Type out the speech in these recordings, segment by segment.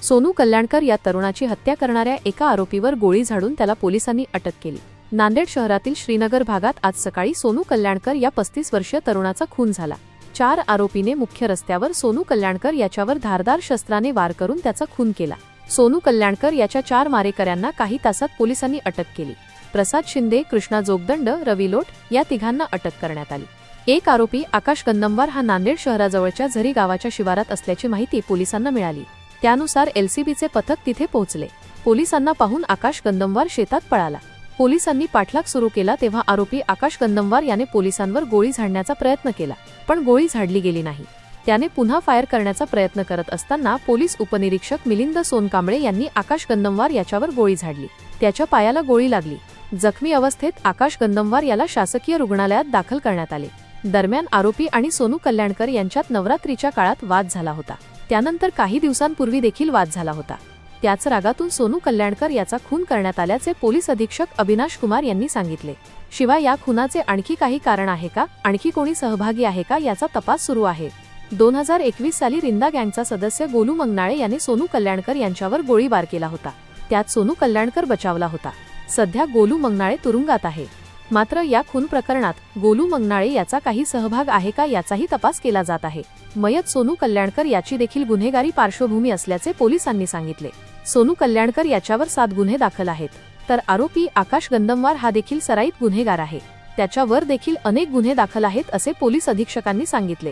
सोनू कल्याणकर या तरुणाची हत्या करणाऱ्या एका आरोपीवर गोळी झाडून त्याला पोलिसांनी अटक केली। नांदेड शहरातील श्रीनगर भागात आज सकाळी सोनू कल्याणकर या 35 वर्षीय तरुणाचा खून झाला। 4 आरोपीने मुख्य रस्त्यावर सोनू कल्याणकर याच्यावर धारदार शस्त्राने वार करून त्याचा खून केला। सोनू कल्याणकर याच्या 4 मारेकऱ्यांना काही तासात पोलिसांनी अटक केली। प्रसाद शिंदे, कृष्णा जोगदंड, रवी लोट या तिघांना अटक करण्यात आली। एक आरोपी आकाश गंदमवार हा नांदेड शहराजवळच्या झरी गावाच्या शिवारात असल्याची माहिती पोलिसांना मिळाली। त्यानुसार एलसीबीचे पथक तिथे पोहोचले। पोलिसांना पाहून आकाश गंदमवार शेतात पळाला। पोलिसांनी पाठलाग सुरू केला तेव्हा आरोपी आकाश गंदमवार याने पोलिसांवर गोळी झाडण्याचा प्रयत्न केला, पण गोळी झाडली गेली नाही। त्याने पुन्हा फायर करण्याचा प्रयत्न करत असताना पोलीस उपनिरीक्षक मिलिंद सोनकांबळे यांनी आकाश गंदमवार याच्यावर गोळी झाडली। त्याच्या पायाला गोळी लागली। जखमी अवस्थेत आकाश गंदमवार याला शासकीय रुग्णालयात दाखल करण्यात आले। दरम्यान आरोपी आणि सोनू कल्याणकर यांच्यात नवरात्रीच्या काळात वाद झाला होता। त्यानंतर काही दिवसांपूर्वी देखील वाद झाला होता। त्याच रागातून सोनू कल्याणकर याचा खून करण्यात आल्याचे पोलीस अधीक्षक अविनाश कुमार यांनी सांगितले। शिवाय या खुनाचे आणखी काही कारण आहे का, आणखी कोणी सहभागी आहे का याचा तपास सुरू आहे। 2021 साली रिंदा गँगचा सदस्य गोलू मंगनाळे याने सोनू कल्याणकर यांच्यावर गोळीबार केला होता। त्यात सोनू कल्याणकर बचावला होता। सध्या गोलू मंगनाळे तुरुंगात आहे। मात्र या खून प्रकरणात गोलू मंगनाळे याचा काही सहभाग आहे का याचाही तपास केला जात आहे। मयत सोनू कल्याणकर याची देखील गुन्हेगारी पार्श्वभूमी असल्याचे पोलिसांनी सांगितले। सोनू कल्याणकर याच्यावर 7 गुन्हे दाखल आहेत, तर आरोपी आकाश गंदमवार हा देखील सराईत गुन्हेगार आहे। त्याच्यावर देखील अनेक गुन्हे दाखल आहेत असे पोलीस अधीक्षकांनी सांगितले।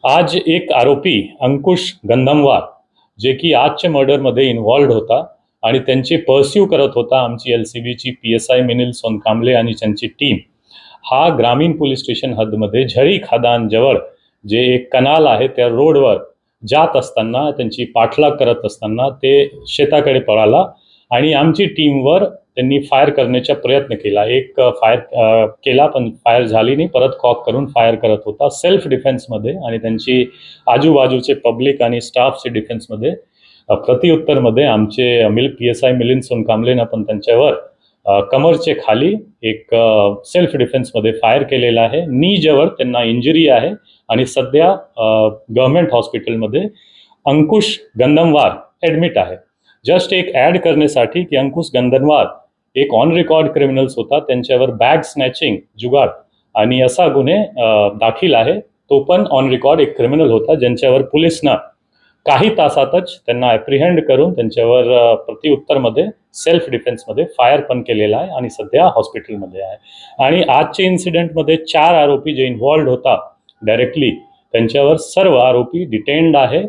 आज एक आरोपी अंकुश गंदमवार जे की आजच्या मर्डरमध्ये इन्व्हॉल्व्ड होता आणि त्यांची पर्स्यू करत होता आमची एलसीबीची पीएसआय मिलिंद सोनकांबळे आणि त्यांची टीम, हा ग्रामीण पोलीस स्टेशन हद्दमध्ये झरी खादान जवळ जे एक कनाल आहे त्या रोडवर जात असताना त्यांची पाठलाग करत असताना ते शेताकडे पळाला आणि आमची टीमवर त्यांनी फायर करण्याचा प्रयत्न केला। एक फायर केला पण फायर झाली नाही, परत कॉक करून फायर करत होता सेल्फ डिफेन्समध्ये आणि त्यांची आजूबाजूचे पब्लिक आणि स्टाफचे डिफेन्समध्ये। प्रत्युत्तरमध्ये आमचे पीएसआय मिलिंद सोनकांबळेनं पण त्यांच्यावर कमरचे खाली एक सेल्फ डिफेन्समध्ये फायर केलेला आहे। नी जवळ त्यांना इंजुरी आहे आणि सध्या गव्हर्नमेंट हॉस्पिटलमध्ये अंकुश गंदमवार ॲडमिट आहे। जस्ट एक ॲड करण्यासाठी की अंकुश गंदमवार एक ऑन रेकॉर्ड क्रिमिनल्स होता, त्यांच्यावर बॅग स्नॅचिंग, जुगार आणि असा गुन्हे दाखल आहे। तो पण ऑन रेकॉर्ड एक क्रिमिनल होता ज्यांच्यावर पोलिसनं काही तासातच त्यांना ॲप्रिहेंड करून त्यांच्यावर प्रत्युत्तरमध्ये सेल्फ डिफेन्समध्ये फायर पण केलेला आहे आणि सध्या हॉस्पिटलमध्ये आहे। आणि आजच्या इन्सिडेंटमध्ये 4 आरोपी जे इन्व्हॉल्व्ड होता डायरेक्टली, त्यांच्यावर सर्व आरोपी डिटेन्ड आहे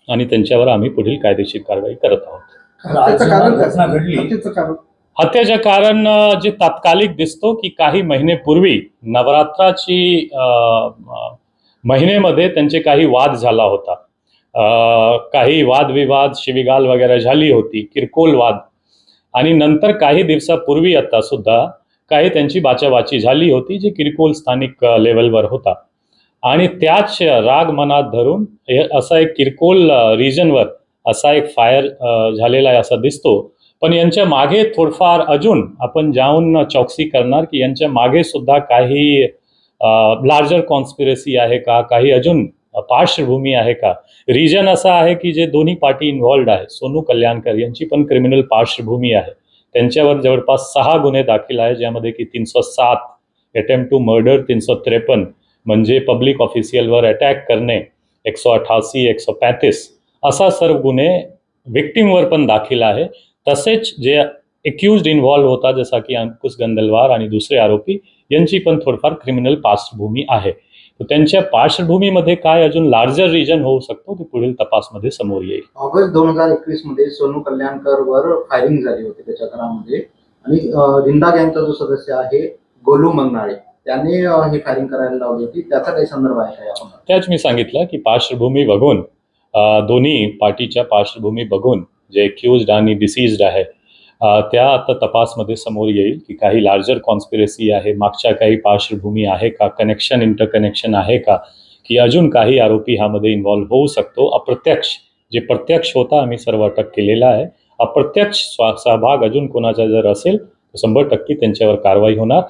आणि त्यांच्यावर आम्ही पुढील कायदेशीर कारवाई करत आहोत। हत्येचं कारण जे तात्कालिक दिसतो की काही महिनेपूर्वी नवरात्राची महिनेमध्ये त्यांचे काही वाद झाला होता। काही वादविवाद, शिवीगाळ वगैरे झाली होती, किरकोळ वाद, आणि नंतर काही दिवसापूर्वी आता सुद्धा काही त्यांची बाचाबाची झाली होती जे किरकोळ स्थानिक लेवलवर होता। आणि त्याच राग मनात धरून असा एक किरकोळ रिजनवर असा एक फायर झालेला आहे असा दिसतो। पण यांच्या मागे थोडफार अजून आपण जाऊन चौकशी करणार की यांच्या मागे सुद्धा काही लार्जर कॉन्स्पिरसी आहे का, काही अजून पार्श्वभूमी आहे का। रिजन असा आहे की जे दोन्ही पार्टी इन्व्हॉल्व्ड आहे, सोनू कल्याणकर यांची पण क्रिमिनल पार्श्वभूमी आहे। त्यांच्यावर जवळपास 6 गुन्हे दाखल आहे, ज्यामध्ये की 307 अटेम्प्ट टू मर्डर, 353 म्हणजे पब्लिक ऑफिशियलवर अटॅक करणे, 188, 135 असा सर्व गुन्हे विक्टिमवर पण दाखल आहे। तसेच जे एक्युज्ड इन्व्हॉल्व होता जसा की अंकुश गंदमवार आणि दुसरे आरोपी यांची पण थोडफार क्रिमिनल पार्श्वभूमी आहे। तर त्यांच्या पार्श्वभूमीमध्ये काय अजून लार्जर रिजन होऊ शकतो ते पुढील तपासमध्ये समोर येईल। ऑगस्ट 2021 मध्ये सोनू कल्याणकर वर फायरिंग झाली होती त्याच्या घरामध्ये आणि रिंदा गँगचा जो सदस्य आहे गोलू मंगनाळे त्याने हे फायरिंग करायला लावली होती, त्याचा काही संदर्भ आहे का? त्याच मी सांगितलं की पार्श्वभूमी बघून, दोन्ही पार्टीच्या पार्श्वभूमी बघून जे एक्युज्ड आणि डिसीज्ड आहे त्या आता तपासमध्ये समोर येईल की काही लार्जर कॉन्स्पिरसी आहे, मागच्या काही पार्श्वभूमी आहे का, कनेक्शन, इंटरकनेक्शन आहे का, की अजून काही आरोपी ह्यामध्ये इन्व्हॉल्व होऊ शकतो। अप्रत्यक्ष, जे प्रत्यक्ष होता आम्ही सर्व अटक केलेला आहे। अप्रत्यक्ष सहभाग अजून कोणाचा जर असेल तर 100% त्यांच्यावर कारवाई होणार।